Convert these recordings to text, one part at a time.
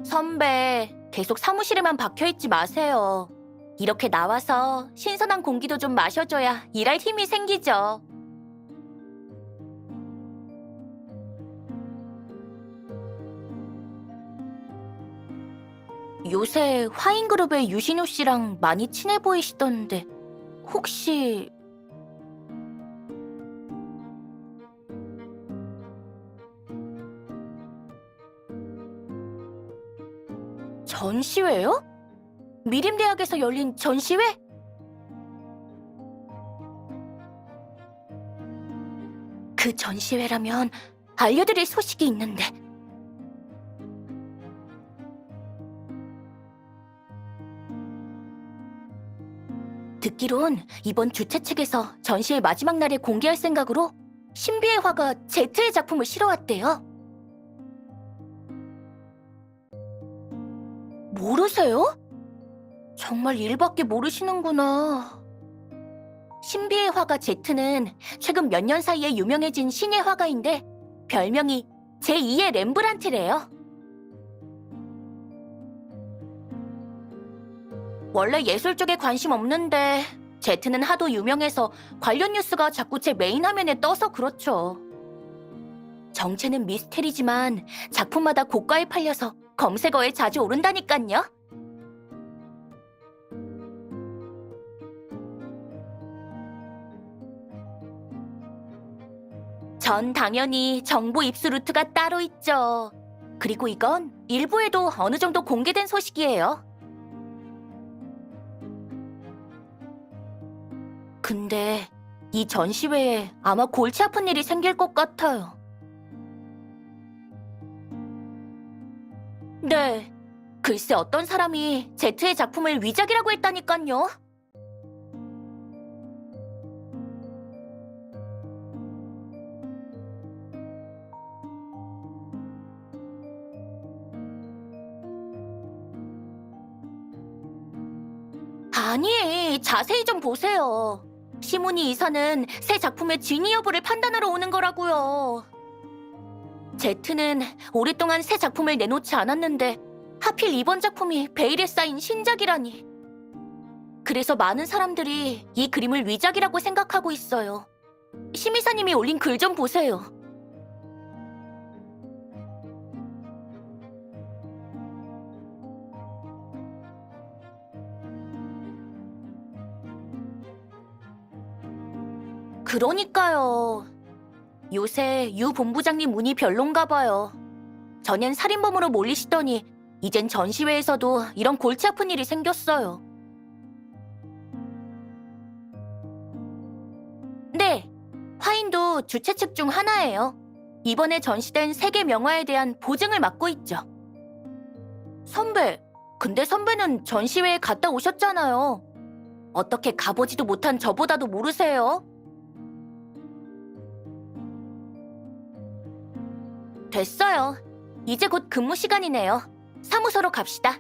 선배, 계속 사무실에만 박혀있지 마세요. 이렇게 나와서 신선한 공기도 좀 마셔줘야 일할 힘이 생기죠. 요새 화인그룹의 유신호 씨랑 많이 친해 보이시던데 혹시 전시회요? 미림대학에서 열린 전시회? 그 전시회라면 알려드릴 소식이 있는데. 듣기론 이번 주최 측에서 전시회 마지막 날에 공개할 생각으로 신비의 화가 제트의 작품을 실어왔대요. 모르세요? 정말 일밖에 모르시는구나. 신비의 화가 제트는 최근 몇 년 사이에 유명해진 신의 화가인데 별명이 제2의 렘브란트래요. 원래 예술 쪽에 관심 없는데 제트는 하도 유명해서 관련 뉴스가 자꾸 제 메인 화면에 떠서 그렇죠. 정체는 미스테리지만 작품마다 고가에 팔려서 검색어에 자주 오른다니깐요. 전 당연히 정보 입수 루트가 따로 있죠. 그리고 이건 일부에도 어느 정도 공개된 소식이에요. 근데 이 전시회에 아마 골치 아픈 일이 생길 것 같아요. 네, 글쎄 어떤 사람이 제트의 작품을 위작이라고 했다니깐요. 아니, 자세히 좀 보세요. 시모니 이사는 새 작품의 진위 여부를 판단하러 오는 거라고요. 제트는 오랫동안 새 작품을 내놓지 않았는데 하필 이번 작품이 베일에 쌓인 신작이라니. 그래서 많은 사람들이 이 그림을 위작이라고 생각하고 있어요. 심이사님이 올린 글 좀 보세요. 그러니까요. 요새 유 본부장님 운이 별론가 봐요. 전엔 살인범으로 몰리시더니 이젠 전시회에서도 이런 골치 아픈 일이 생겼어요. 네, 화인도 주최 측 중 하나예요. 이번에 전시된 세계 명화에 대한 보증을 맡고 있죠. 선배, 근데 선배는 전시회에 갔다 오셨잖아요. 어떻게 가보지도 못한 저보다도 모르세요? 됐어요. 이제 곧 근무 시간이네요. 사무소로 갑시다.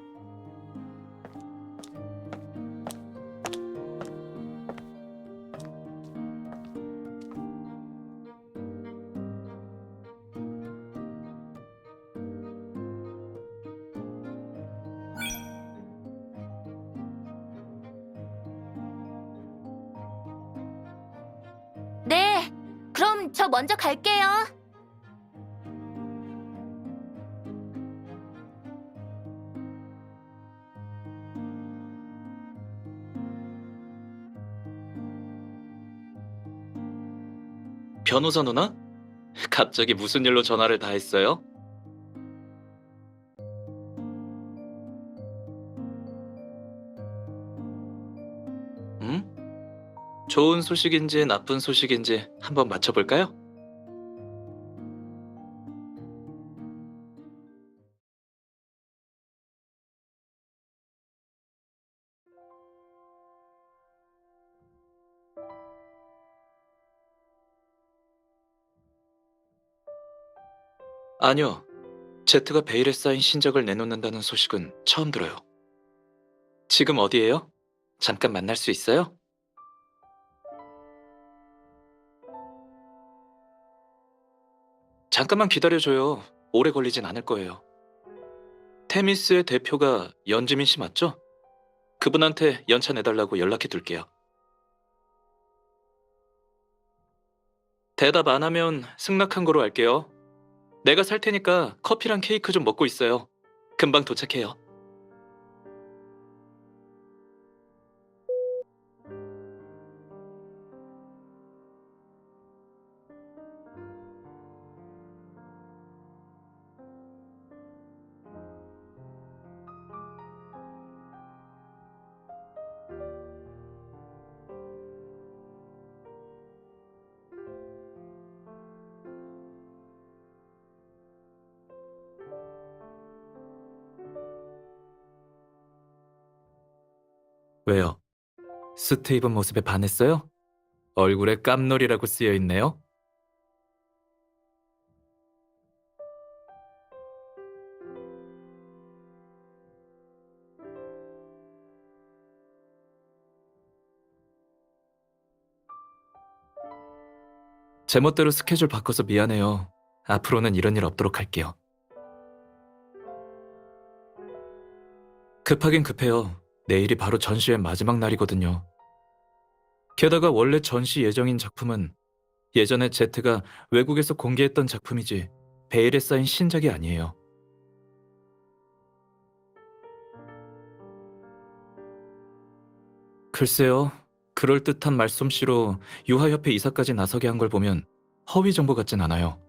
네, 그럼 저 먼저 갈게요. 변호사 누나? 갑자기 무슨 일로 전화를 다 했어요? 음? 좋은 소식인지 나쁜 소식인지 한번 맞춰볼까요? 아니요. 제트가 베일에 쌓인 신작을 내놓는다는 소식은 처음 들어요. 지금 어디에요? 잠깐 만날 수 있어요? 잠깐만 기다려줘요. 오래 걸리진 않을 거예요. 테미스의 대표가 연지민 씨 맞죠? 그분한테 연차 내달라고 연락해 둘게요. 대답 안 하면 승낙한 거로 할게요. 내가 살 테니까 커피랑 케이크 좀 먹고 있어요. 금방 도착해요. 왜요? 스티븐 모습에 반했어요? 얼굴에 깜놀이라고 쓰여 있네요. 제멋대로 스케줄 바꿔서 미안해요. 앞으로는 이런 일 없도록 할게요. 급하긴 급해요. 내일이 바로 전시회 마지막 날이거든요. 게다가 원래 전시 예정인 작품은 예전에 제트가 외국에서 공개했던 작품이지 베일에 쌓인 신작이 아니에요. 글쎄요. 그럴듯한 말솜씨로 유화협회 이사까지 나서게 한 걸 보면 허위 정보 같진 않아요.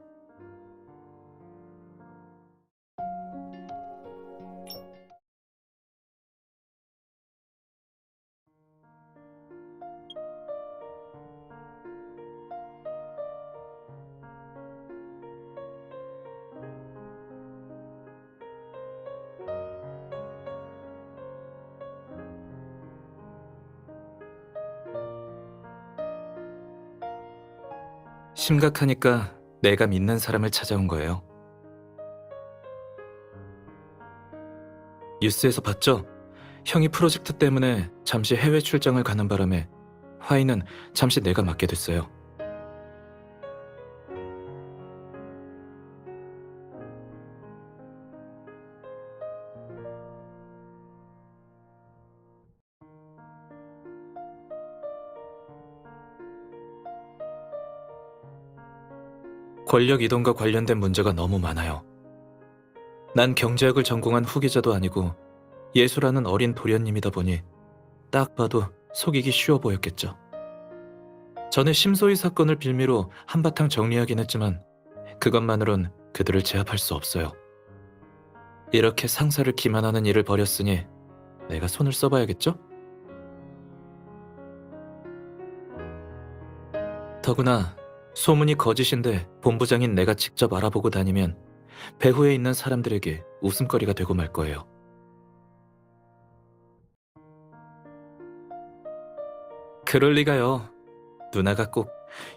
심각하니까 내가 믿는 사람을 찾아온 거예요. 뉴스에서 봤죠? 형이 프로젝트 때문에 잠시 해외 출장을 가는 바람에 화이는 잠시 내가 맡게 됐어요. 권력 이동과 관련된 문제가 너무 많아요. 난 경제학을 전공한 후기자도 아니고 예수라는 어린 도련님이다 보니 딱 봐도 속이기 쉬워 보였겠죠. 전에 심소희 사건을 빌미로 한바탕 정리하긴 했지만 그것만으론 그들을 제압할 수 없어요. 이렇게 상사를 기만하는 일을 벌였으니 내가 손을 써봐야겠죠? 더구나 소문이 거짓인데 본부장인 내가 직접 알아보고 다니면 배후에 있는 사람들에게 웃음거리가 되고 말 거예요. 그럴 리가요. 누나가 꼭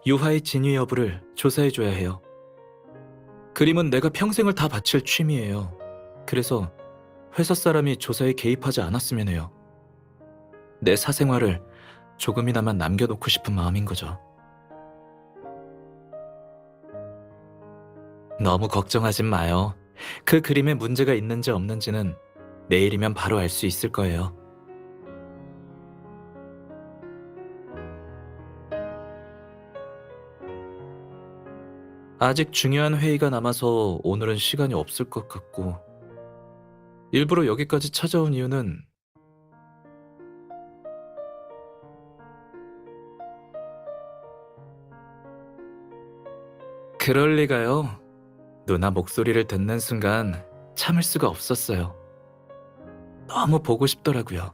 유화의 진위 여부를 조사해줘야 해요. 그림은 내가 평생을 다 바칠 취미예요. 그래서 회사 사람이 조사에 개입하지 않았으면 해요. 내 사생활을 조금이나마 남겨놓고 싶은 마음인 거죠. 너무 걱정하진 마요. 그 그림에 문제가 있는지 없는지는 내일이면 바로 알 수 있을 거예요. 아직 중요한 회의가 남아서 오늘은 시간이 없을 것 같고 일부러 여기까지 찾아온 이유는 그럴 리가요. 누나 목소리를 듣는 순간 참을 수가 없었어요. 너무 보고 싶더라고요.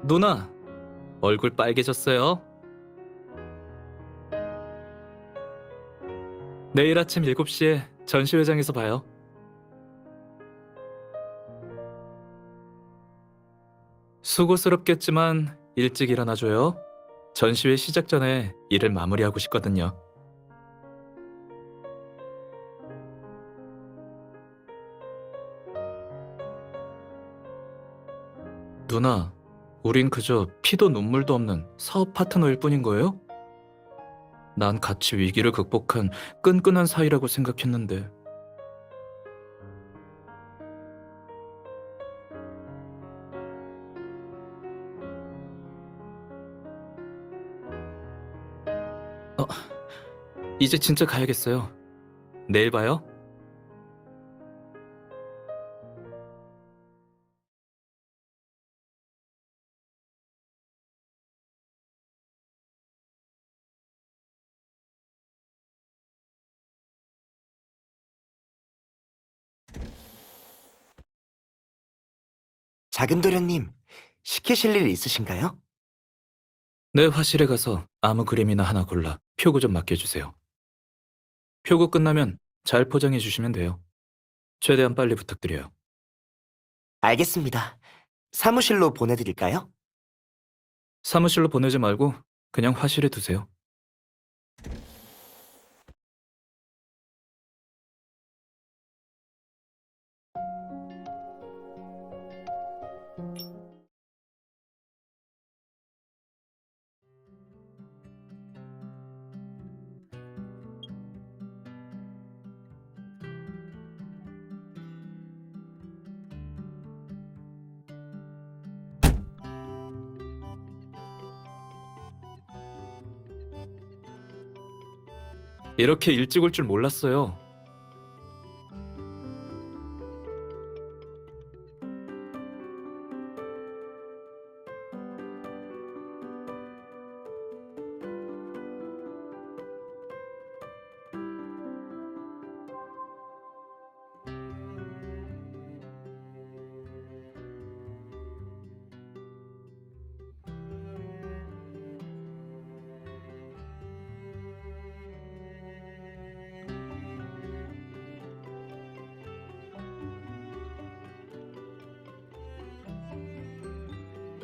누나, 얼굴 빨개졌어요? 내일 아침 7시에 전시회장에서 봐요. 수고스럽겠지만 일찍 일어나줘요. 전시회 시작 전에 일을 마무리하고 싶거든요. 누나, 우린 그저 피도 눈물도 없는 사업 파트너일 뿐인 거예요? 난 같이 위기를 극복한 끈끈한 사이라고 생각했는데. 어, 이제 진짜 가야겠어요. 내일 봐요. 작은 도련님, 시키실 일 있으신가요? 내 화실에 가서 아무 그림이나 하나 골라 표구 좀 맡겨주세요. 표구 끝나면 잘 포장해 주시면 돼요. 최대한 빨리 부탁드려요. 알겠습니다. 사무실로 보내드릴까요? 사무실로 보내지 말고 그냥 화실에 두세요. 이렇게 일찍 올 줄 몰랐어요.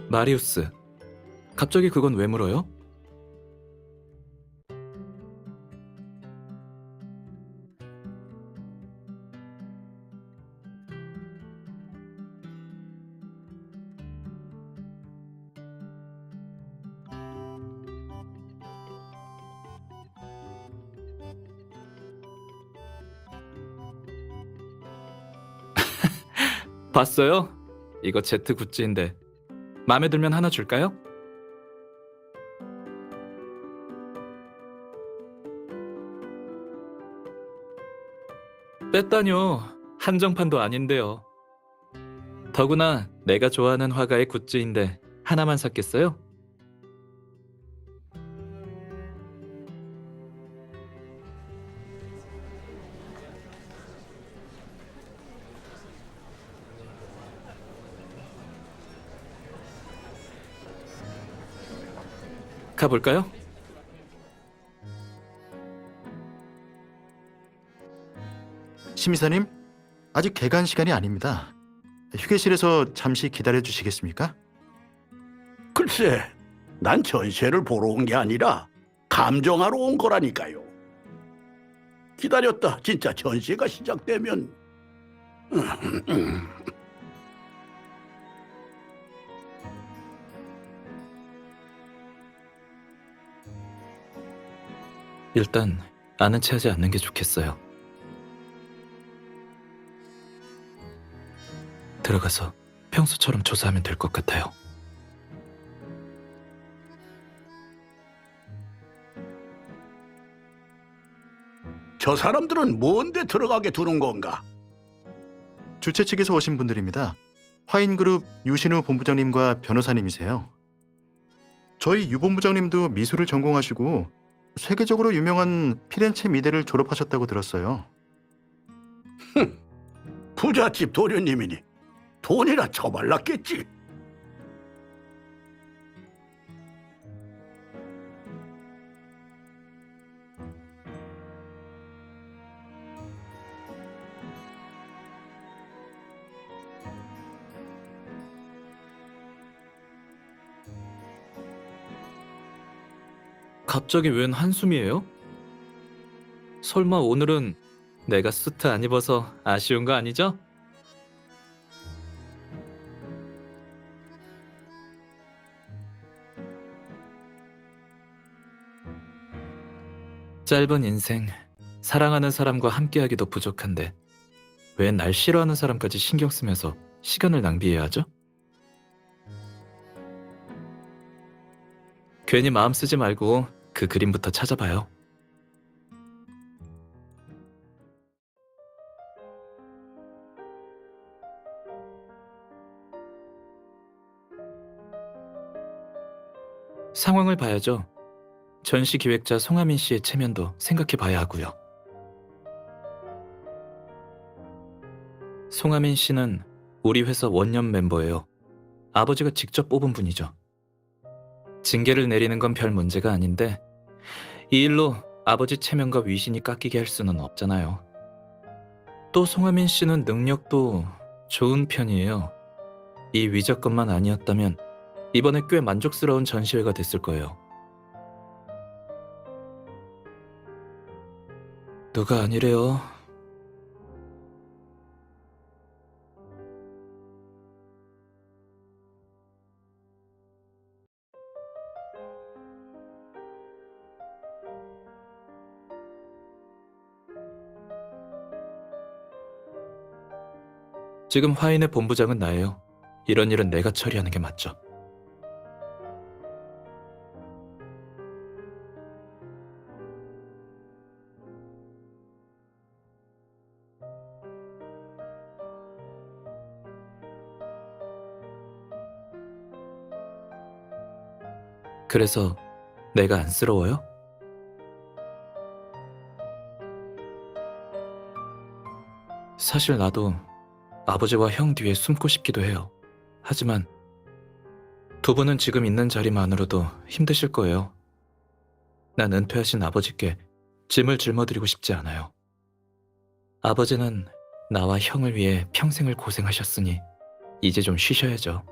마리우스, 갑자기 그건 왜 물어요? 봤어요? 이거 제트 굿즈인데 마음에 들면 하나 줄까요? 뺐다뇨. 한정판도 아닌데요. 더구나 내가 좋아하는 화가의 굿즈인데 하나만 샀겠어요? 가볼까요? 심이사님, 아직 개간 시간이 아닙니다. 휴게실에서 잠시 기다려 주시겠습니까? 글쎄, 난 전시회를 보러 온 게 아니라 감정하러 온 거라니까요. 기다렸다 진짜 전시회가 시작되면 일단 아는 체하지 않는 게 좋겠어요. 들어가서 평소처럼 조사하면 될 것 같아요. 저 사람들은 뭔데 들어가게 두는 건가? 주최 측에서 오신 분들입니다. 화인그룹 유신우 본부장님과 변호사님이세요. 저희 유 본부장님도 미술을 전공하시고 세계적으로 유명한 피렌체 미대를 졸업하셨다고 들었어요. 부잣집 도련님이니 돈이라 처발랐겠지. 갑자기 웬 한숨이에요? 설마 오늘은 내가 수트 안 입어서 아쉬운 거 아니죠? 짧은 인생, 사랑하는 사람과 함께하기도 부족한데 왜 날 싫어하는 사람까지 신경 쓰면서 시간을 낭비해야 하죠? 괜히 마음 쓰지 말고 그 그림부터 찾아봐요. 상황을 봐야죠. 전시 기획자 송하민 씨의 체면도 생각해 봐야 하고요. 송하민 씨는 우리 회사 원년 멤버예요. 아버지가 직접 뽑은 분이죠. 징계를 내리는 건 별 문제가 아닌데 이 일로 아버지 체면과 위신이 깎이게 할 수는 없잖아요. 또 송하민 씨는 능력도 좋은 편이에요. 이 위적것만 아니었다면 이번에 꽤 만족스러운 전시회가 됐을 거예요. 누가 아니래요. 지금 화인의 본부장은 나예요. 이런 일은 내가 처리하는 게 맞죠. 그래서 내가 안쓰러워요? 사실 나도 아버지와 형 뒤에 숨고 싶기도 해요. 하지만 두 분은 지금 있는 자리만으로도 힘드실 거예요. 난 은퇴하신 아버지께 짐을 짊어드리고 싶지 않아요. 아버지는 나와 형을 위해 평생을 고생하셨으니 이제 좀 쉬셔야죠.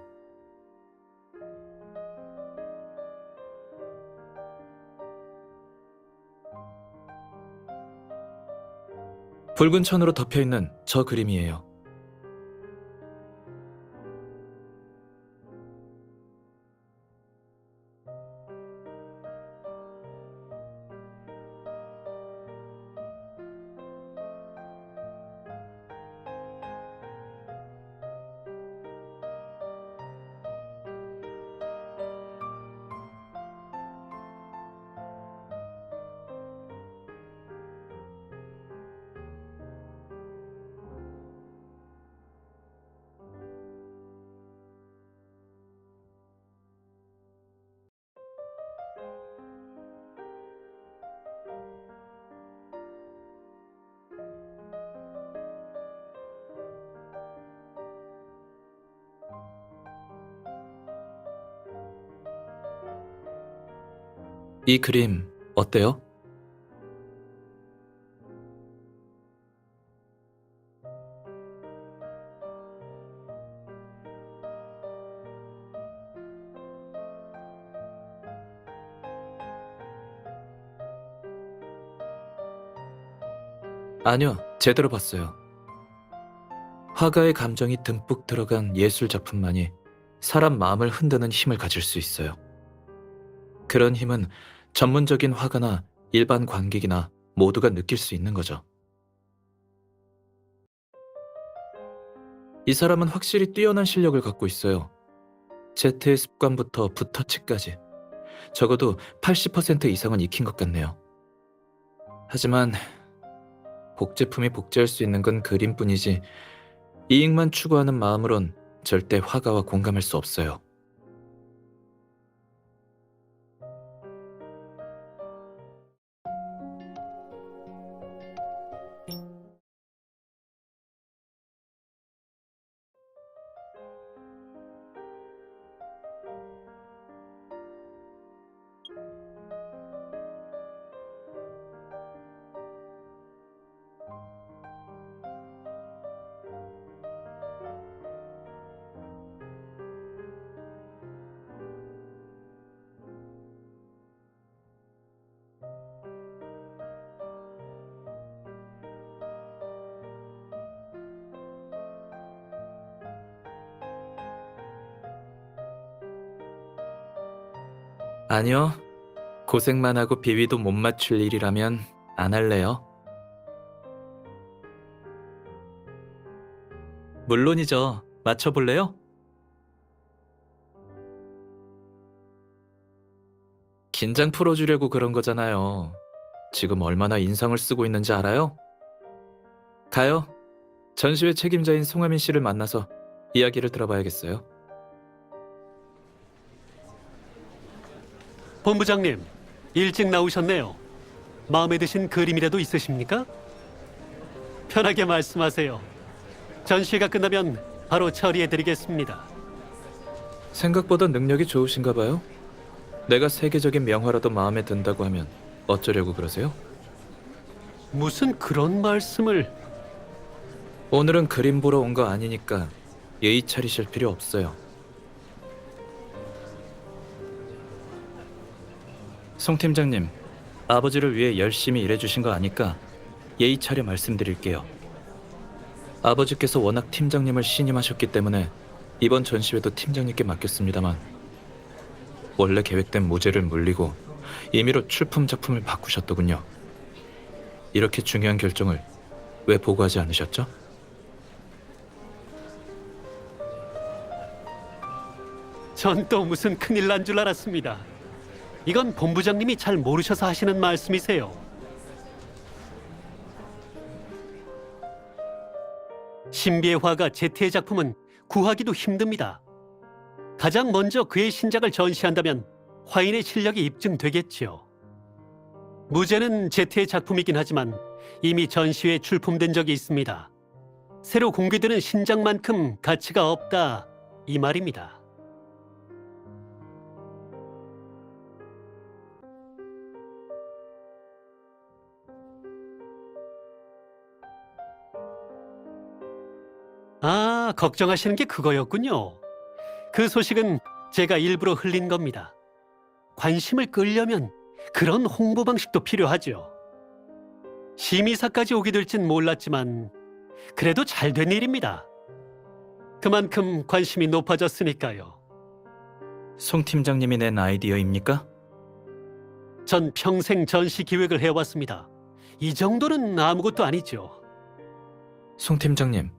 붉은 천으로 덮여있는 저 그림이에요. 이 그림 어때요? 아니요, 제대로 봤어요. 화가의 감정이 듬뿍 들어간 예술 작품만이 사람 마음을 흔드는 힘을 가질 수 있어요. 그런 힘은 전문적인 화가나 일반 관객이나 모두가 느낄 수 있는 거죠. 이 사람은 확실히 뛰어난 실력을 갖고 있어요. 제트의 습관부터 붓터치까지 적어도 80% 이상은 익힌 것 같네요. 하지만 복제품이 복제할 수 있는 건 그림뿐이지 이익만 추구하는 마음으론 절대 화가와 공감할 수 없어요. 아니요. 고생만 하고 비위도 못 맞출 일이라면 안 할래요? 물론이죠. 맞춰볼래요? 긴장 풀어주려고 그런 거잖아요. 지금 얼마나 인상을 쓰고 있는지 알아요? 가요. 전시회 책임자인 송하민 씨를 만나서 이야기를 들어봐야겠어요. 본부장님, 일찍 나오셨네요. 마음에 드신 그림이라도 있으십니까? 편하게 말씀하세요. 전시회가 끝나면 바로 처리해드리겠습니다. 생각보다 능력이 좋으신가 봐요. 내가 세계적인 명화라도 마음에 든다고 하면 어쩌려고 그러세요? 무슨 그런 말씀을... 오늘은 그림 보러 온 거 아니니까 예의 차리실 필요 없어요. 송 팀장님, 아버지를 위해 열심히 일해주신 거 아니까 예의 차려 말씀드릴게요. 아버지께서 워낙 팀장님을 신임하셨기 때문에 이번 전시회도 팀장님께 맡겼습니다만 원래 계획된 모재를 물리고 임의로 출품 작품을 바꾸셨더군요. 이렇게 중요한 결정을 왜 보고하지 않으셨죠? 전 또 무슨 큰일 난 줄 알았습니다. 이건 본부장님이 잘 모르셔서 하시는 말씀이세요. 신비의 화가 제트의 작품은 구하기도 힘듭니다. 가장 먼저 그의 신작을 전시한다면 화인의 실력이 입증되겠지요. 무제는 제트의 작품이긴 하지만 이미 전시회에 출품된 적이 있습니다. 새로 공개되는 신작만큼 가치가 없다, 이 말입니다. 아, 걱정하시는 게 그거였군요. 그 소식은 제가 일부러 흘린 겁니다. 관심을 끌려면 그런 홍보 방식도 필요하죠. 심의사까지 오게 될진 몰랐지만 그래도 잘 된 일입니다. 그만큼 관심이 높아졌으니까요. 송 팀장님이 낸 아이디어입니까? 전 평생 전시 기획을 해왔습니다. 이 정도는 아무것도 아니죠. 송 팀장님,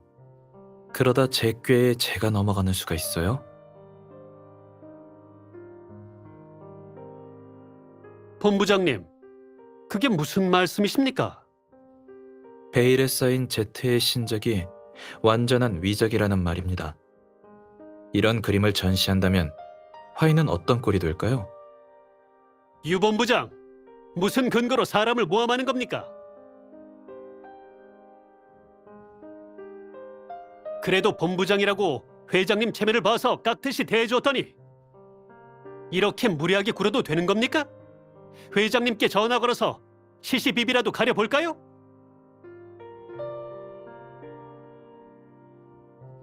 그러다 제 꾀에 제가 넘어가는 수가 있어요? 본부장님, 그게 무슨 말씀이십니까? 베일에 쌓인 제트의 신작이 완전한 위작이라는 말입니다. 이런 그림을 전시한다면 화인은 어떤 꼴이 될까요? 유 본부장, 무슨 근거로 사람을 모함하는 겁니까? 그래도 본부장이라고 회장님 체면을 봐서 깍듯이 대해줬더니 이렇게 무례하게 굴어도 되는 겁니까? 회장님께 전화 걸어서 시시비비라도 가려볼까요?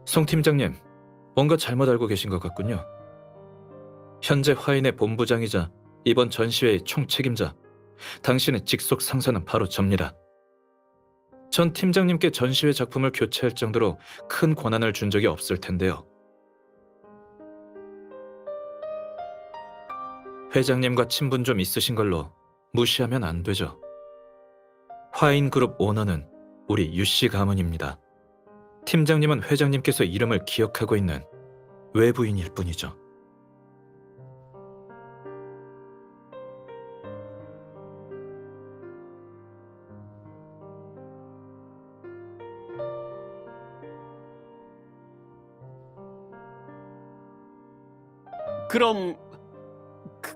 송 팀장님, 뭔가 잘못 알고 계신 것 같군요. 현재 화인의 본부장이자 이번 전시회의 총책임자, 당신의 직속 상사는 바로 접니다. 전 팀장님께 전시회 작품을 교체할 정도로 큰 권한을 준 적이 없을 텐데요. 회장님과 친분 좀 있으신 걸로 무시하면 안 되죠. 화인그룹 오너는 우리 유씨 가문입니다. 팀장님은 회장님께서 이름을 기억하고 있는 외부인일 뿐이죠. 그럼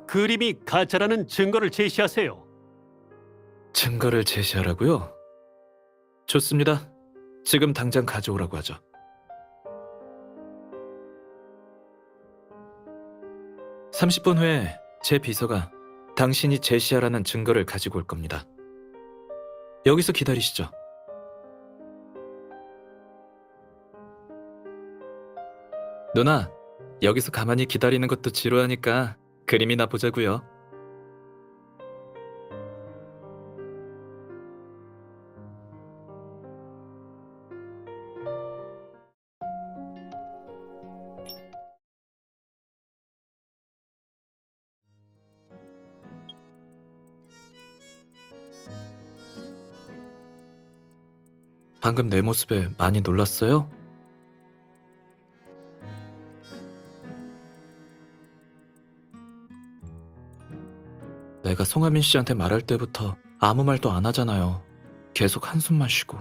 그림이 가짜라는 증거를 제시하세요. 증거를 제시하라고요? 좋습니다. 지금 당장 가져오라고 하죠. (30분) 후에 제 비서가 당신이 제시하라는 증거를 가지고 올 겁니다. 여기서 기다리시죠. 누나, 여기서 가만히 기다리는 것도 지루하니까 그림이나 보자고요. 방금 내 모습에 많이 놀랐어요? 내가 송하민 씨한테 말할 때부터 아무 말도 안 하잖아요. 계속 한숨만 쉬고.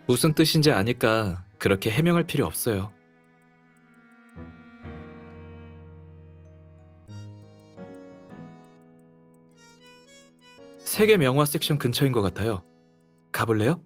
무슨 뜻인지 아니까 그렇게 해명할 필요 없어요. 세계 명화 섹션 근처인 것 같아요. 가볼래요?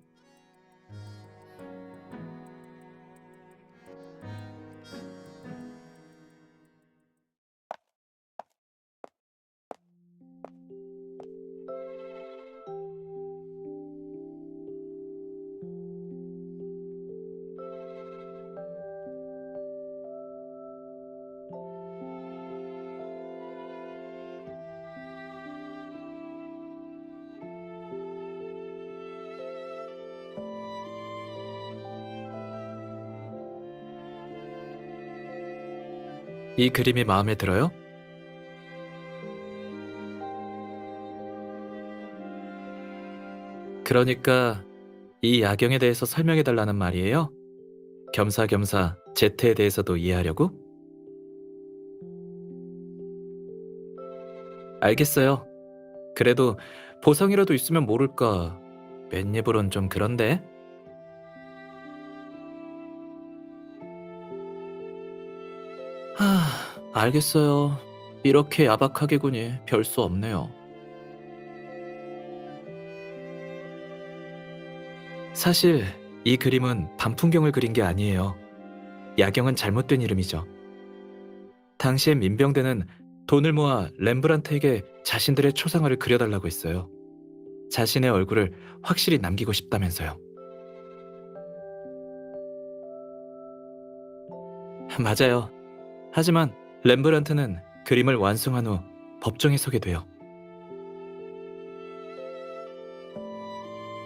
이 그림이 마음에 들어요? 그러니까 이 야경에 대해서 설명해달라는 말이에요? 겸사겸사 제트에 대해서도 이해하려고? 알겠어요. 그래도 보상이라도 있으면 모를까. 맨입으론 좀 그런데? 알겠어요. 이렇게 야박하게군이 별 수 없네요. 사실 이 그림은 밤 풍경을 그린 게 아니에요. 야경은 잘못된 이름이죠. 당시에 민병대는 돈을 모아 렘브란트에게 자신들의 초상화를 그려달라고 했어요. 자신의 얼굴을 확실히 남기고 싶다면서요. 맞아요. 하지만 렘브란트는 그림을 완성한 후 법정에 서게 돼요.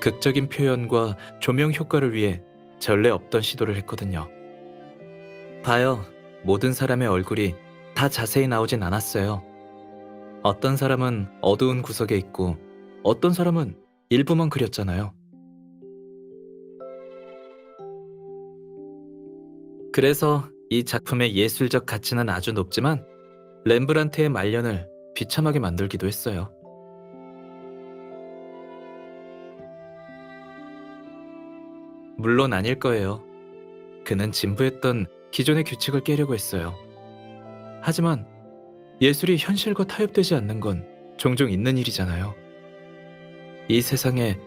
극적인 표현과 조명 효과를 위해 전례 없던 시도를 했거든요. 봐요. 모든 사람의 얼굴이 다 자세히 나오진 않았어요. 어떤 사람은 어두운 구석에 있고 어떤 사람은 일부만 그렸잖아요. 그래서 이 작품의 예술적 가치는 아주 높지만 렘브란트의 말년을 비참하게 만들기도 했어요. 물론 아닐 거예요. 그는 진부했던 기존의 규칙을 깨려고 했어요. 하지만 예술이 현실과 타협되지 않는 건 종종 있는 일이잖아요. 이 세상에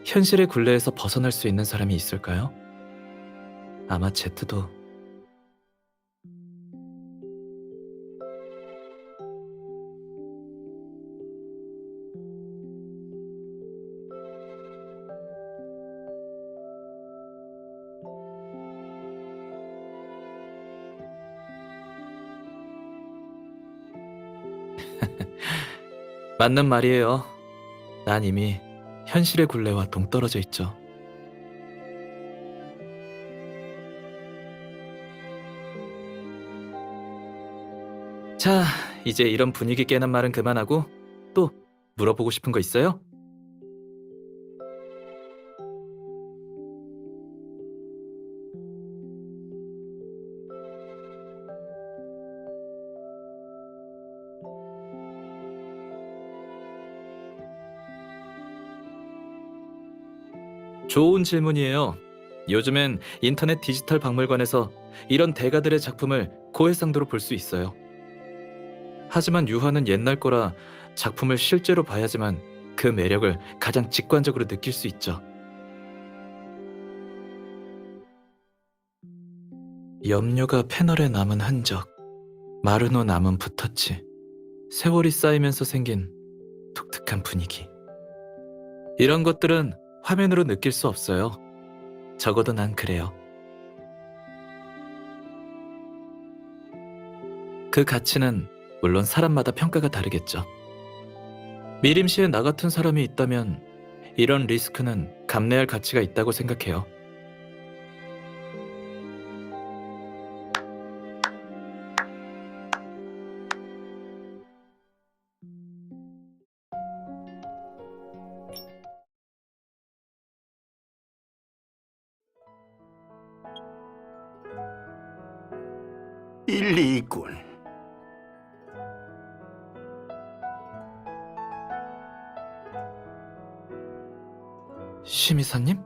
현실의 굴레에서 벗어날 수 있는 사람이 있을까요? 아마 제트도. 맞는 말이에요. 난 이미 현실의 굴레와 동떨어져 있죠. 자, 이제 이런 분위기 깨는 말은 그만하고 또 물어보고 싶은 거 있어요? 좋은 질문이에요. 요즘엔 인터넷 디지털 박물관에서 이런 대가들의 작품을 고해상도로 볼 수 있어요. 하지만 유화는 옛날 거라 작품을 실제로 봐야지만 그 매력을 가장 직관적으로 느낄 수 있죠. 염료가 패널에 남은 흔적, 마른 후 남은 붓터치, 세월이 쌓이면서 생긴 독특한 분위기. 이런 것들은 화면으로 느낄 수 없어요. 적어도 난 그래요. 그 가치는 물론 사람마다 평가가 다르겠죠. 미림시에 나 같은 사람이 있다면 이런 리스크는 감내할 가치가 있다고 생각해요. 일리 있군. 심이사님?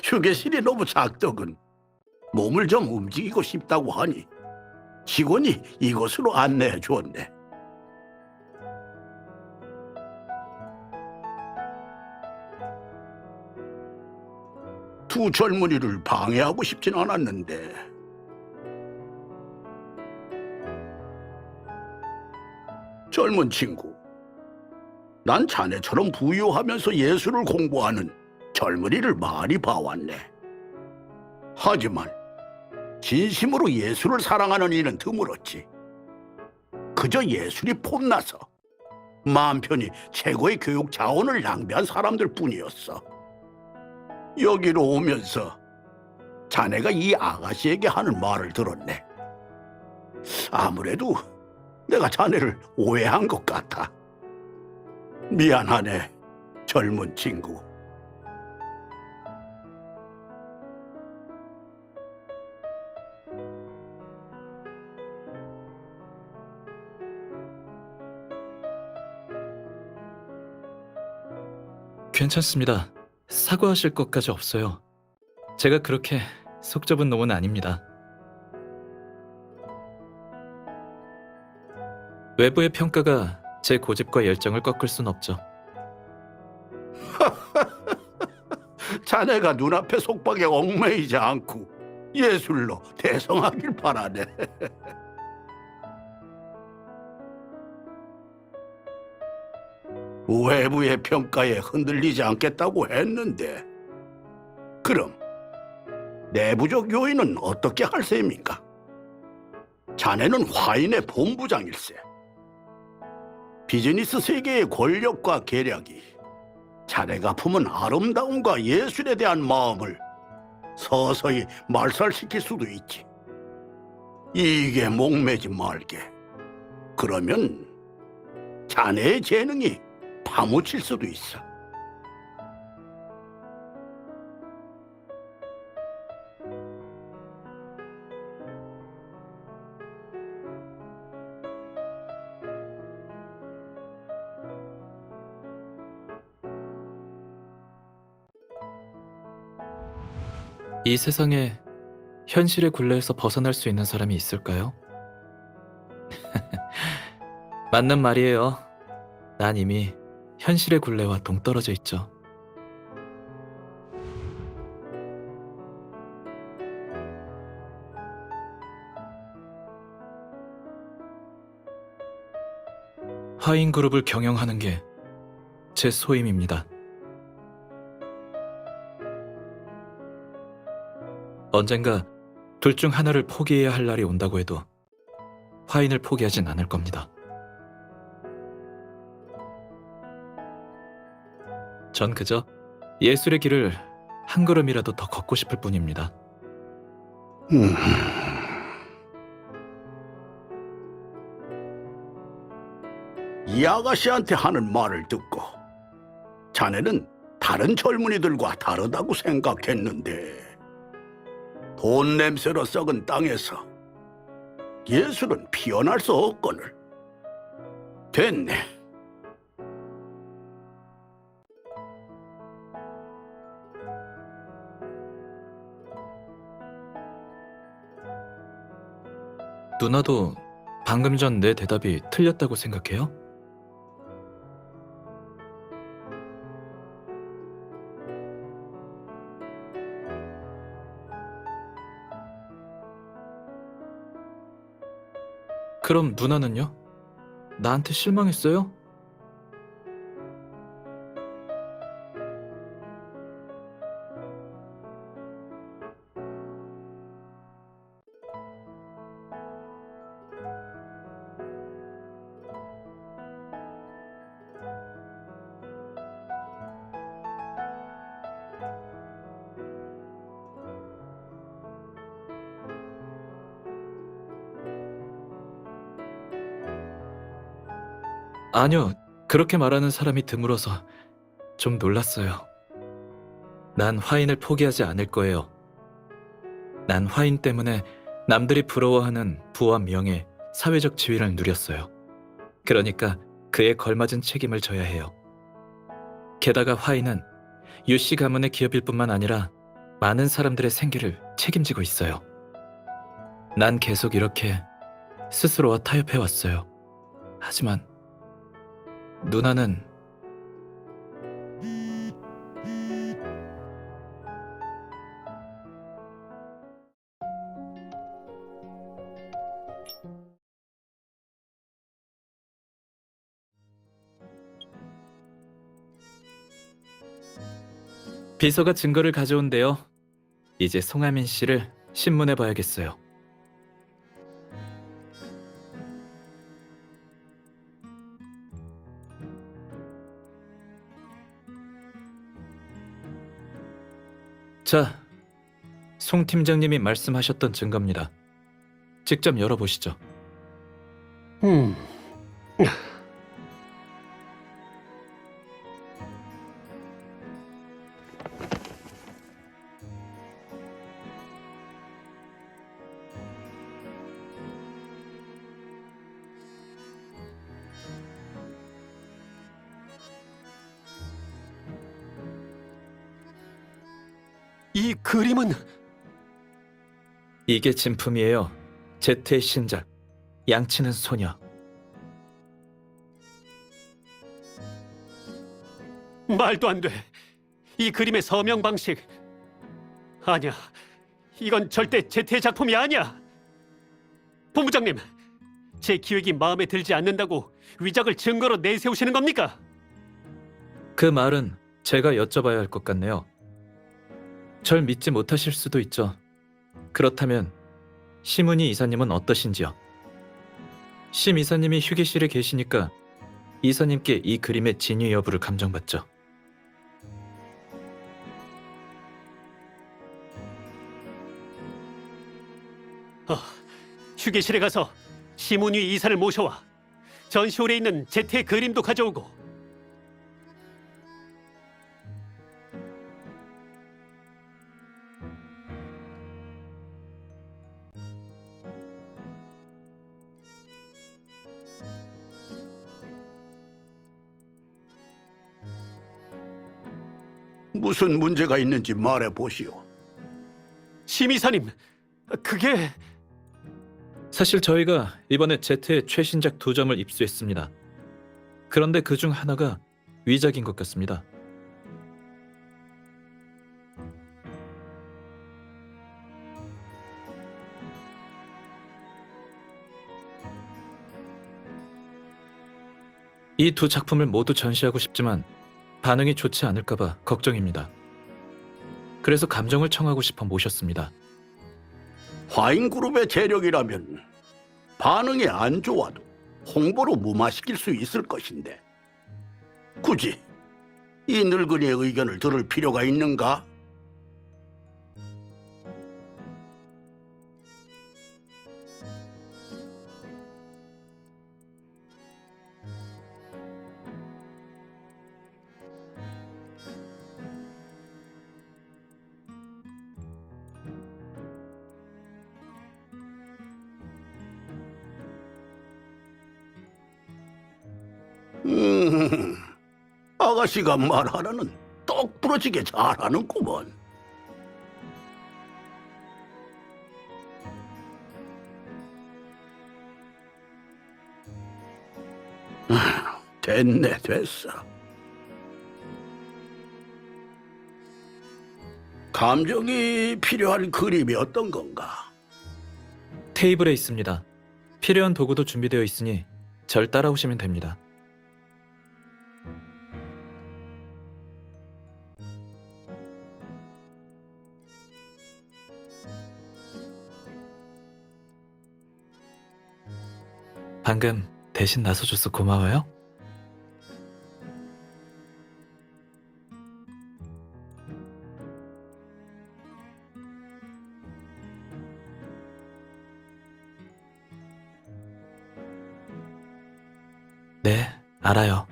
휴게실이 너무 작더군. 몸을 좀 움직이고 싶다고 하니 직원이 이곳으로 안내해 주었네. 두 젊은이를 방해하고 싶진 않았는데 젊은 친구, 난 자네처럼 부유하면서 예술을 공부하는 젊은이를 많이 봐왔네. 하지만 진심으로 예술을 사랑하는 이는 드물었지. 그저 예술이 폼나서 마음 편히 최고의 교육 자원을 낭비한 사람들 뿐이었어. 여기로 오면서 자네가 이 아가씨에게 하는 말을 들었네. 아무래도 내가 자네를 오해한 것 같아. 미안하네, 젊은 친구. 괜찮습니다. 사과하실 것까지 없어요. 제가 그렇게 속 좁은 놈은 아닙니다. 외부의 평가가 제 고집과 열정을 꺾을 순 없죠. 자네가 눈앞의 속박에 얽매이지 않고 예술로 대성하길 바라네. 외부의 평가에 흔들리지 않겠다고 했는데, 그럼 내부적 요인은 어떻게 할 셈입니까? 자네는 화인의 본부장일세. 비즈니스 세계의 권력과 계략이 자네가 품은 아름다움과 예술에 대한 마음을 서서히 말살시킬 수도 있지. 이게 목매지 말게. 그러면 자네의 재능이 파묻힐 수도 있어. 이 세상에 현실의 굴레에서 벗어날 수 있는 사람이 있을까요? 맞는 말이에요. 난 이미 현실의 굴레와 동떨어져 있죠. 화인그룹을 경영하는 게 제 소임입니다. 언젠가 둘 중 하나를 포기해야 할 날이 온다고 해도 화인을 포기하진 않을 겁니다. 전 그저 예술의 길을 한 걸음이라도 더 걷고 싶을 뿐입니다. 이 아가씨한테 하는 말을 듣고 자네는 다른 젊은이들과 다르다고 생각했는데, 돈 냄새로 썩은 땅에서 예술은 피어날 수 없거늘. 됐네. 누나도 방금 전 내 대답이 틀렸다고 생각해요? 그럼 누나는요? 나한테 실망했어요? 아니요, 그렇게 말하는 사람이 드물어서 좀 놀랐어요. 난 화인을 포기하지 않을 거예요. 난 화인 때문에 남들이 부러워하는 부와 명예, 사회적 지위를 누렸어요. 그러니까 그에 걸맞은 책임을 져야 해요. 게다가 화인은 유씨 가문의 기업일 뿐만 아니라 많은 사람들의 생계를 책임지고 있어요. 난 계속 이렇게 스스로와 타협해왔어요. 하지만 누나는 비서가 증거를 가져온대요. 이제 송하민 씨를 신문에 봐야겠어요. 자, 송 팀장님이 말씀하셨던 증거입니다. 직접 열어보시죠. 음, 이 그림은 이게 진품이에요. 제트의 신작, 양치는 소녀. 말도 안 돼. 이 그림의 서명 방식. 아니야. 이건 절대 제트의 작품이 아니야. 본부장님, 제 기획이 마음에 들지 않는다고 위작을 증거로 내세우시는 겁니까? 그 말은 제가 여쭤봐야 할 것 같네요. 절 믿지 못하실 수도 있죠. 그렇다면 심은희 이사님은 어떠신지요? 심 이사님이 휴게실에 계시니까 이사님께 이 그림의 진위 여부를 감정받죠. 휴게실에 가서 심은위 이사를 모셔와. 전시홀에 있는 제트의 그림도 가져오고. 무슨 문제가 있는지 말해 보시오. 심 이사님, 그게... 사실 저희가 이번에 제트의 최신작 2점을 입수했습니다. 그런데 그중 하나가 위작인 것 같습니다. 이 두 작품을 모두 전시하고 싶지만 반응이 좋지 않을까봐 걱정입니다. 그래서 감정을 청하고 싶어 모셨습니다. 화인그룹의 재력이라면 반응이 안 좋아도 홍보로 무마시킬 수 있을 것인데 굳이 이 늙은이의 의견을 들을 필요가 있는가? 아가씨가 말하라는 똑 부러지게 잘하는구먼. 됐네, 됐어. 감정이 필요한 그림이 어떤 건가? 테이블에 있습니다. 필요한 도구도 준비되어 있으니 절 따라오시면 됩니다. 방금 대신 나서줘서 고마워요. 네, 알아요.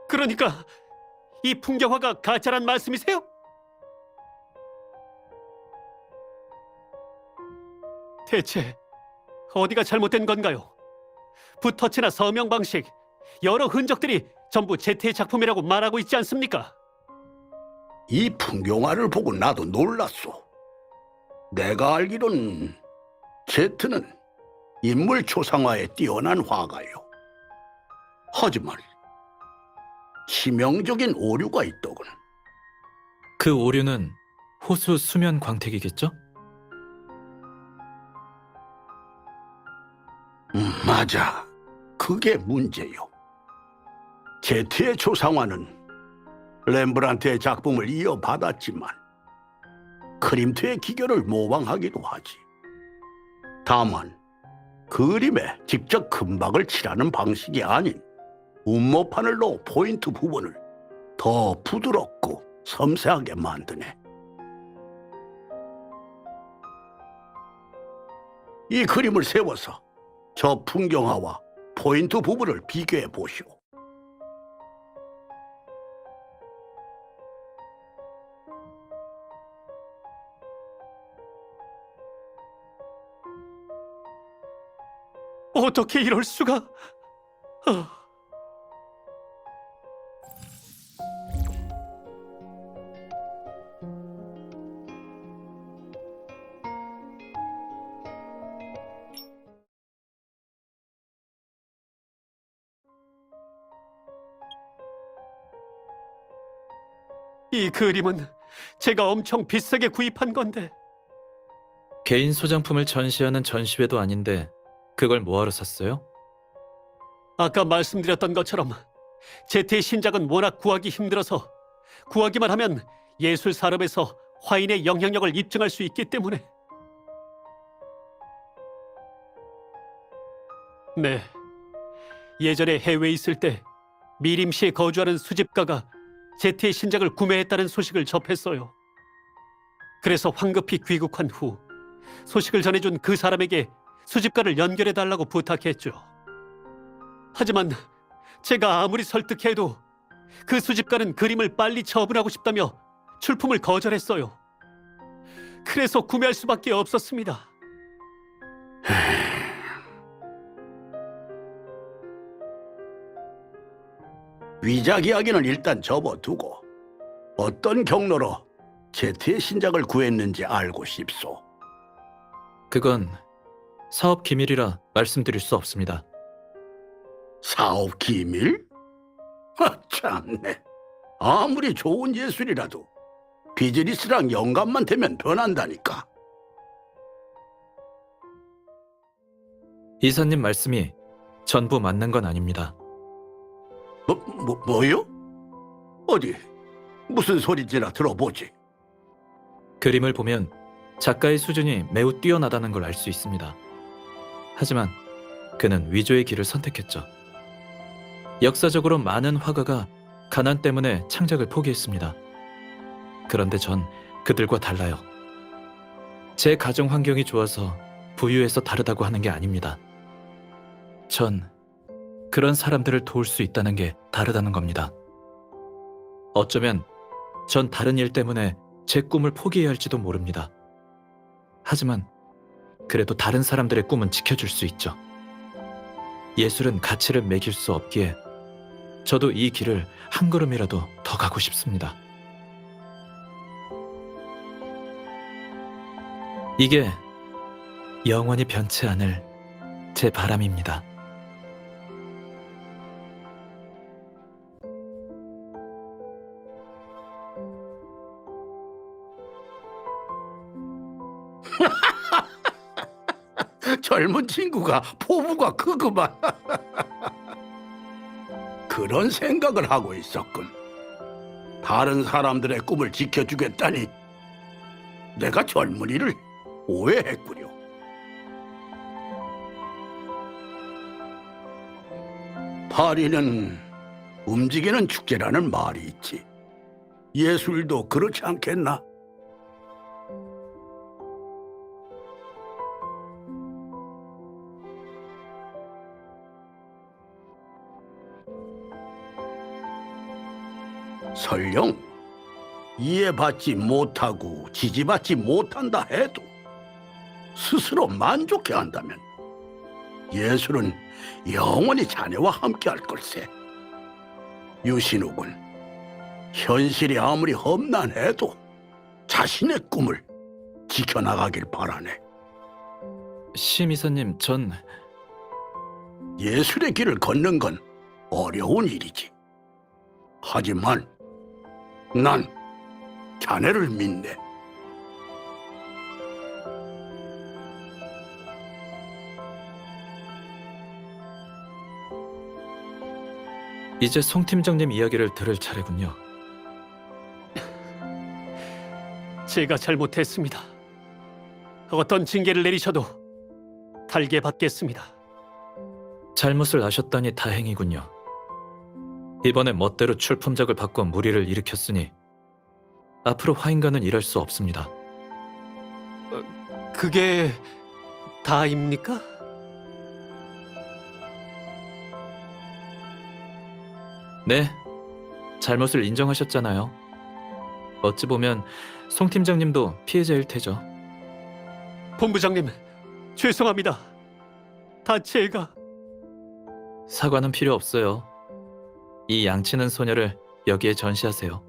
그러니까 이 풍경화가 가짜란 말씀이세요? 대체 어디가 잘못된 건가요? 붓터치나 서명 방식, 여러 흔적들이 전부 제트의 작품이라고 말하고 있지 않습니까? 이 풍경화를 보고 나도 놀랐소. 내가 알기론 제트는 인물 초상화에 뛰어난 화가요. 하지만 치명적인 오류가 있더군. 그 오류는 호수 수면 광택이겠죠? 맞아. 그게 문제요. 제트의 초상화는 렘브란트의 작품을 이어받았지만 크림트의 기교를 모방하기도 하지. 다만 그림에 직접 금박을 칠하는 방식이 아닌 운모판을 넣어 포인트 부분을 더 부드럽고 섬세하게 만드네. 이 그림을 세워서 저 풍경화와 포인트 부분을 비교해 보시오. 어떻게 이럴 수가? 이 그림은 제가 엄청 비싸게 구입한 건데 개인 소장품을 전시하는 전시회도 아닌데 그걸 뭐하러 샀어요? 아까 말씀드렸던 것처럼 제트의 신작은 워낙 구하기 힘들어서 구하기만 하면 예술 산업에서 화인의 영향력을 입증할 수 있기 때문에. 네, 예전에 해외에 있을 때 미림시에 거주하는 수집가가 제트의 신작을 구매했다는 소식을 접했어요. 그래서 황급히 귀국한 후 소식을 전해준 그 사람에게 수집가를 연결해달라고 부탁했죠. 하지만 제가 아무리 설득해도 그 수집가는 그림을 빨리 처분하고 싶다며 출품을 거절했어요. 그래서 구매할 수밖에 없었습니다. 위작 이야기는 일단 접어두고 어떤 경로로 제트의 신작을 구했는지 알고 싶소. 그건 사업 기밀이라 말씀드릴 수 없습니다. 사업 기밀? 참네. 아무리 좋은 예술이라도 비즈니스랑 영감만 되면 변한다니까. 이사님 말씀이 전부 맞는 건 아닙니다. 뭐요? 어디 무슨 소리지나 들어보지. 그림을 보면 작가의 수준이 매우 뛰어나다는 걸 알 수 있습니다. 하지만 그는 위조의 길을 선택했죠. 역사적으로 많은 화가가 가난 때문에 창작을 포기했습니다. 그런데 전 그들과 달라요. 제 가정 환경이 좋아서 부유해서 다르다고 하는 게 아닙니다. 전 그런 사람들을 도울 수 있다는 게 다르다는 겁니다. 어쩌면 전 다른 일 때문에 제 꿈을 포기해야 할지도 모릅니다. 하지만 그래도 다른 사람들의 꿈은 지켜줄 수 있죠. 예술은 가치를 매길 수 없기에 저도 이 길을 한 걸음이라도 더 가고 싶습니다. 이게 영원히 변치 않을 제 바람입니다. 젊은 친구가 포부가 크구만. 그런 생각을 하고 있었군. 다른 사람들의 꿈을 지켜주겠다니 내가 젊은이를 오해했구려. 파리는 움직이는 축제라는 말이 있지. 예술도 그렇지 않겠나? 설령 이해받지 못하고 지지받지 못한다 해도 스스로 만족해 한다면 예술은 영원히 자네와 함께할 걸세. 유신욱은 현실이 아무리 험난해도 자신의 꿈을 지켜나가길 바라네. 심이사님, 전 예술의 길을 걷는 건 어려운 일이지. 하지만 난 자네를 믿네. 이제 송 팀장님 이야기를 들을 차례군요. 제가 잘못했습니다. 어떤 징계를 내리셔도 달게 받겠습니다. 잘못을 아셨다니 다행이군요. 이번에 멋대로 출품작을 바꿔 무리를 일으켰으니 앞으로 화인가는 일할 수 없습니다. 그게 다입니까? 네, 잘못을 인정하셨잖아요. 어찌 보면 송 팀장님도 피해자일 테죠. 본부장님, 죄송합니다. 다 제가... 사과는 필요 없어요. 이 양치는 소녀를 여기에 전시하세요.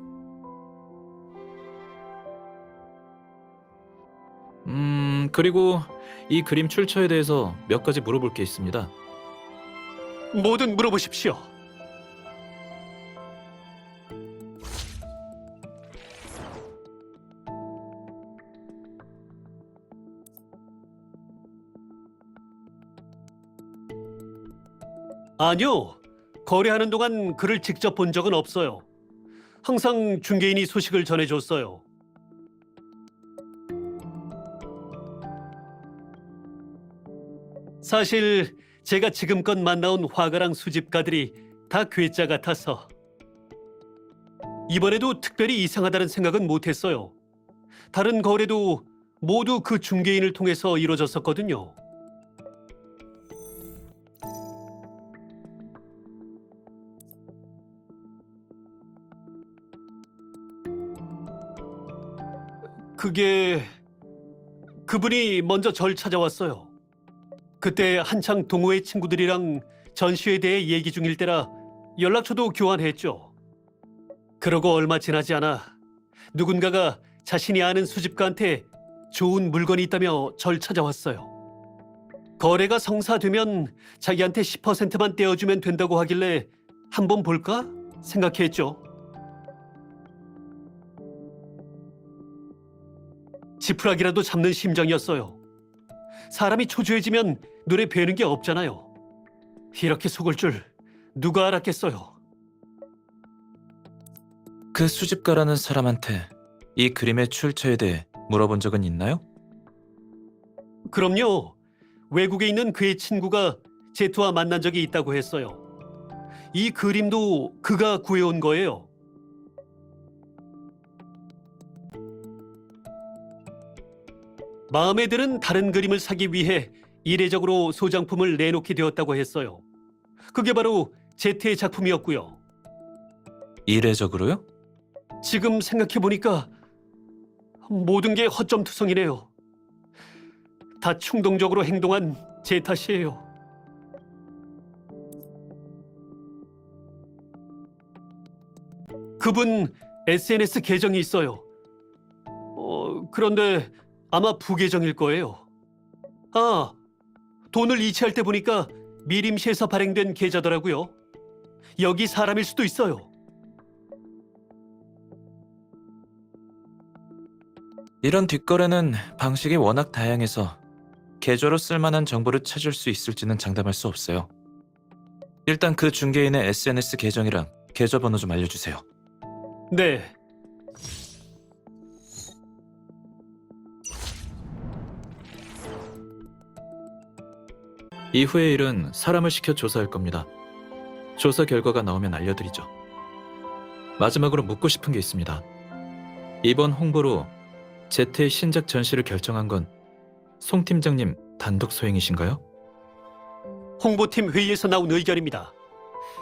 그리고 이 그림 출처에 대해서 몇 가지 물어볼 게 있습니다. 뭐든 물어보십시오. 아니요. 거래하는 동안 그를 직접 본 적은 없어요. 항상 중개인이 소식을 전해줬어요. 사실 제가 지금껏 만나온 화가랑 수집가들이 다 괴짜 같아서 이번에도 특별히 이상하다는 생각은 못했어요. 다른 거래도 모두 그 중개인을 통해서 이루어졌었거든요. 그분이 먼저 절 찾아왔어요. 그때 한창 동호회 친구들이랑 전시회에 대해 얘기 중일 때라 연락처도 교환했죠. 그러고 얼마 지나지 않아 누군가가 자신이 아는 수집가한테 좋은 물건이 있다며 절 찾아왔어요. 거래가 성사되면 자기한테 10%만 떼어주면 된다고 하길래 한번 볼까 생각했죠. 지푸라기라도 잡는 심정이었어요. 사람이 초조해지면 눈에 뵈는 게 없잖아요. 이렇게 속을 줄 누가 알았겠어요. 그 수집가라는 사람한테 이 그림의 출처에 대해 물어본 적은 있나요? 그럼요. 외국에 있는 그의 친구가 제트와 만난 적이 있다고 했어요. 이 그림도 그가 구해온 거예요. 마음에 드는 다른 그림을 사기 위해 이례적으로 소장품을 내놓게 되었다고 했어요. 그게 바로 제트의 작품이었고요. 이례적으로요? 지금 생각해보니까 모든 게 허점투성이네요. 다 충동적으로 행동한 제 탓이에요. 그분 SNS 계정이 있어요. 그런데 아마 부계정일 거예요. 아, 돈을 이체할 때 보니까 미림시에서 발행된 계좌더라고요. 여기 사람일 수도 있어요. 이런 뒷거래는 방식이 워낙 다양해서 계좌로 쓸만한 정보를 찾을 수 있을지는 장담할 수 없어요. 일단 그 중개인의 SNS 계정이랑 계좌번호 좀 알려주세요. 네, 이후의 일은 사람을 시켜 조사할 겁니다. 조사 결과가 나오면 알려드리죠. 마지막으로 묻고 싶은 게 있습니다. 이번 홍보로 제트의 신작 전시를 결정한 건 송 팀장님 단독 소행이신가요? 홍보팀 회의에서 나온 의견입니다.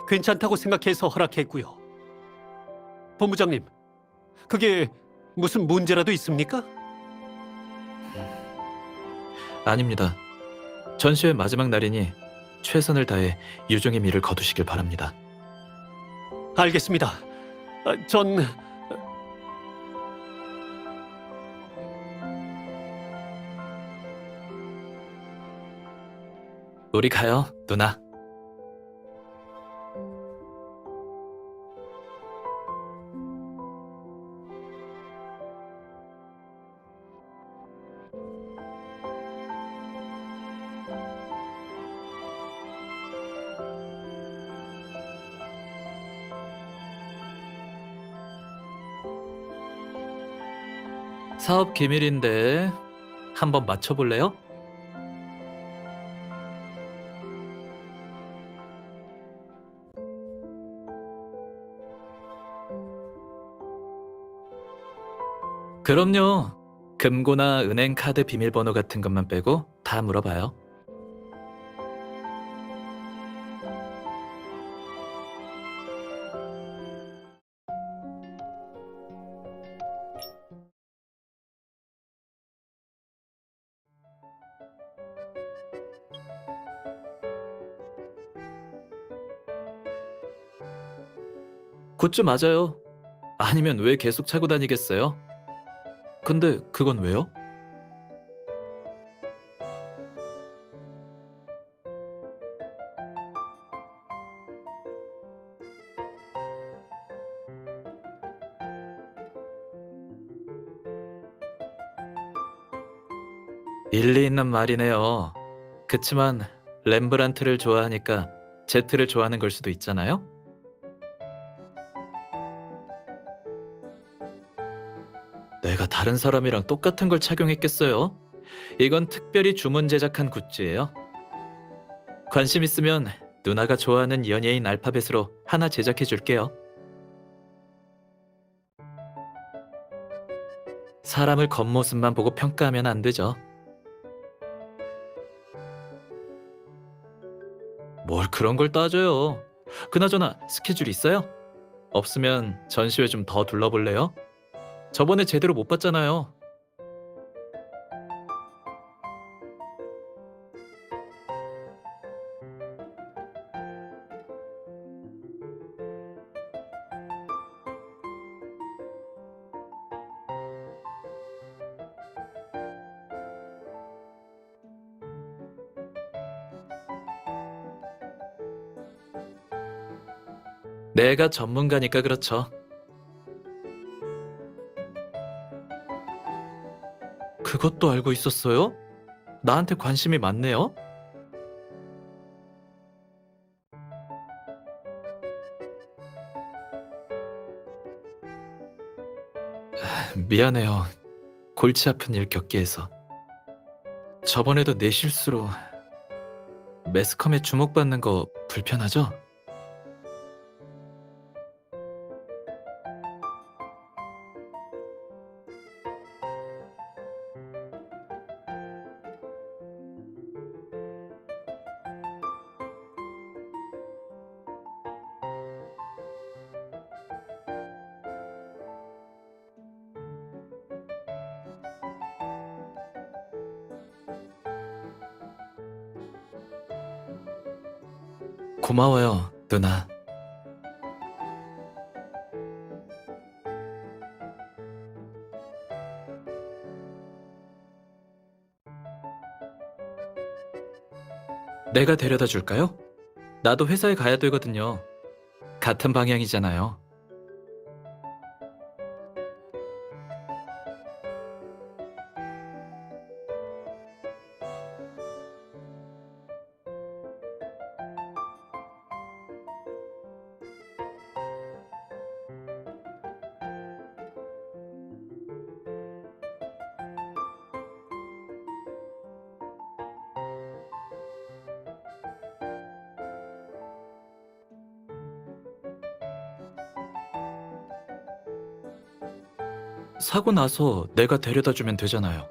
괜찮다고 생각해서 허락했고요. 본부장님, 그게 무슨 문제라도 있습니까? 아닙니다. 전시회 마지막 날이니 최선을 다해 유종의 미를 거두시길 바랍니다. 알겠습니다. 전 우리 가요, 누나. 사업 기밀인데 한번 맞춰볼래요? 그럼요. 금고나 은행 카드 비밀번호 같은 것만 빼고 다 물어봐요. 굿즈 맞아요. 아니면 왜 계속 차고 다니겠어요? 근데 그건 왜요? 일리 있는 말이네요. 그치만 렘브란트를 좋아하니까 제트를 좋아하는 걸 수도 있잖아요? 내가 다른 사람이랑 똑같은 걸 착용했겠어요? 이건 특별히 주문 제작한 굿즈예요. 관심 있으면 누나가 좋아하는 연예인 알파벳으로 하나 제작해 줄게요. 사람을 겉모습만 보고 평가하면 안 되죠. 뭘 그런 걸 따져요. 그나저나 스케줄 있어요? 없으면 전시회 좀 더 둘러볼래요? 저번에 제대로 못 봤잖아요. 내가 전문가니까 그렇죠. 그것도 알고 있었어요? 나한테 관심이 많네요? 미안해요. 골치 아픈 일 겪게 해서. 저번에도 내 실수로 매스컴에 주목받는 거 불편하죠? 고마워요, 누나. 내가 데려다 줄까요? 나도 회사에 가야 되거든요. 같은 방향이잖아요. 사고 나서 내가 데려다 주면 되잖아요.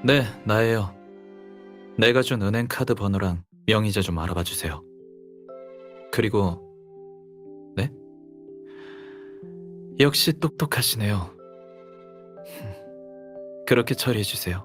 네, 나예요. 내가 준 은행 카드 번호랑 명의자 좀 알아봐 주세요. 그리고 네? 역시 똑똑하시네요. 그렇게 처리해 주세요.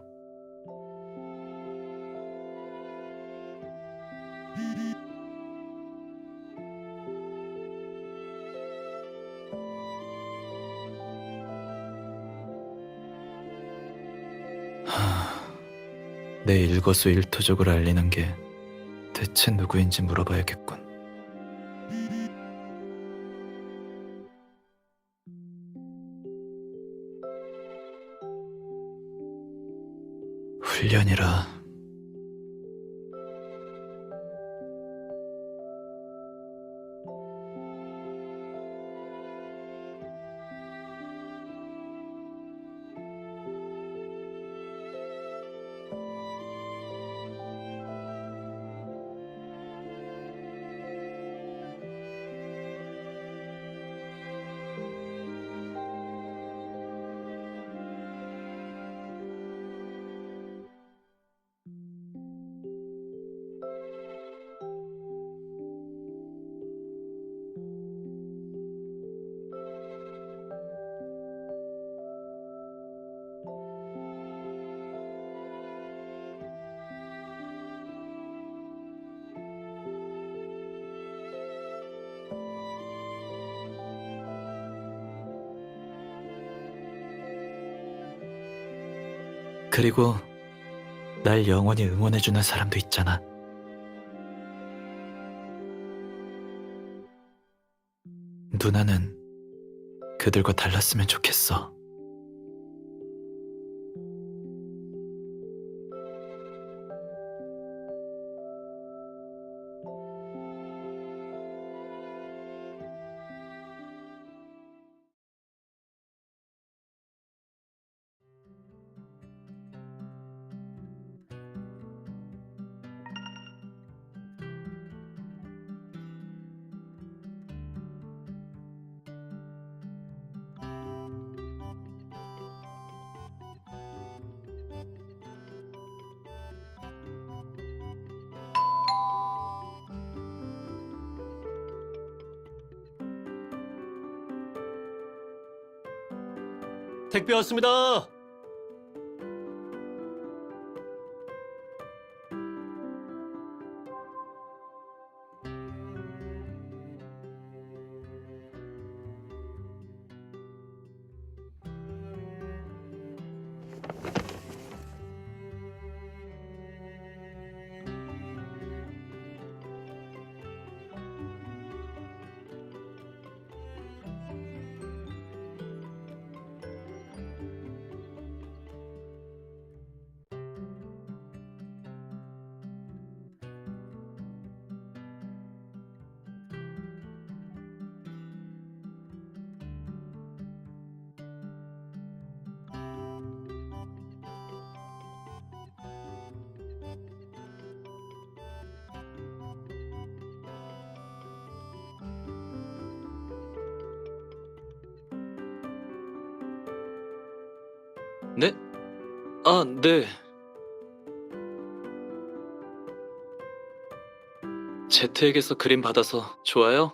내 일거수일투족을 알리는 게 대체 누구인지 물어봐야겠군. 훈련이라. 그리고 날 영원히 응원해주는 사람도 있잖아. 누나는 그들과 달랐으면 좋겠어. 택배 왔습니다. 네? 아, 네. 제트에게서 그림 받아서 좋아요?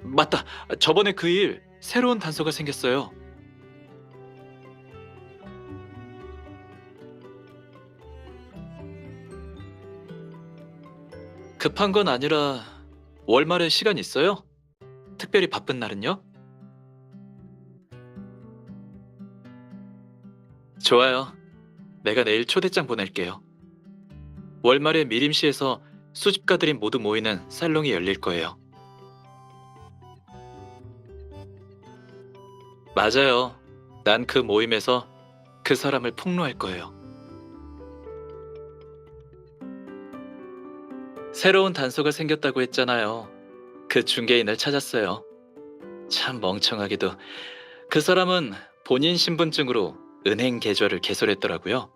맞다. 저번에 그 일 새로운 단서가 생겼어요. 급한 건 아니라 월말에 시간 있어요? 특별히 바쁜 날은요? 좋아요. 내가 내일 초대장 보낼게요. 월말에 미림시에서 수집가들이 모두 모이는 살롱이 열릴 거예요. 맞아요. 난 그 모임에서 그 사람을 폭로할 거예요. 새로운 단서가 생겼다고 했잖아요. 그 중개인을 찾았어요. 참 멍청하게도 그 사람은 본인 신분증으로 은행 계좌를 개설했더라고요.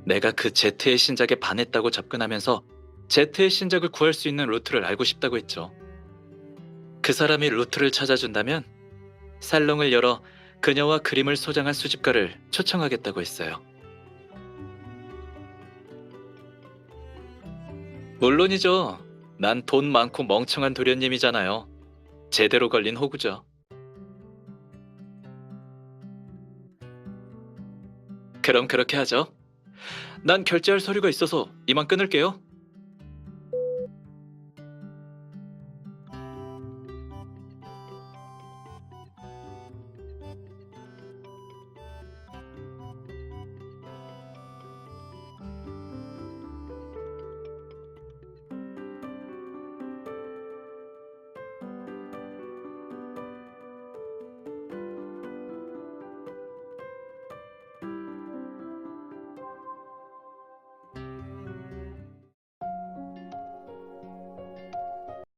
내가 그 제트의 신작에 반했다고 접근하면서 제트의 신작을 구할 수 있는 루트를 알고 싶다고 했죠. 그 사람이 루트를 찾아준다면 살롱을 열어 그녀와 그림을 소장한 수집가를 초청하겠다고 했어요. 물론이죠. 난 돈 많고 멍청한 도련님이잖아요. 제대로 걸린 호구죠. 그럼 그렇게 하죠. 난 결제할 서류가 있어서 이만 끊을게요.